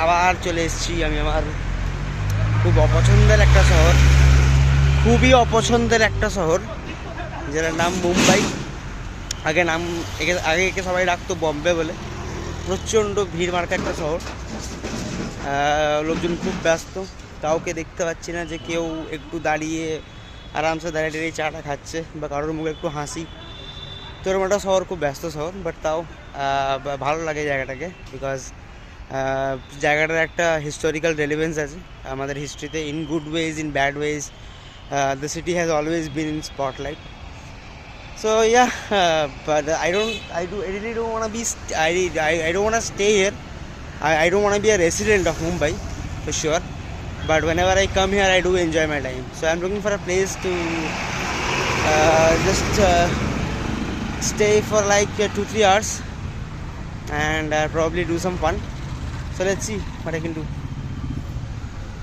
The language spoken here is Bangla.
আবার চলে এসেছি আমি আমার খুব অপছন্দের একটা শহর, খুবই অপছন্দের একটা শহর, যেটার নাম মুম্বাই। আগে একে সবাই ডাকতো বম্বে বলে। প্রচণ্ড ভিড় মার্কা একটা শহর, লোকজন খুব ব্যস্ত, কাউকে দেখতে পাচ্ছি না যে কেউ একটু দাঁড়িয়ে আরামসে দাঁড়িয়ে দাঁড়িয়ে চাটা খাচ্ছে বা কারোর মুখে একটু হাসি। তো এরকম একটা শহর, খুব ব্যস্ত শহর, বাট তাও ভালো লাগে জায়গাটাকে, বিকজ জায়গাটার একটা হিস্টোরিক্যাল রেলিভেন্স আছে আমাদের হিস্ট্রিতে, in good ways, in bad ways. The city has always been in spotlight. So yeah, but I really don't want to be, I don't want to stay here. I don't want to be a resident of Mumbai, for sure. But whenever I come here, I do enjoy my time. So I'm looking for a place to just stay for like 2-3 hours and probably do some fun. So let's see what I can do.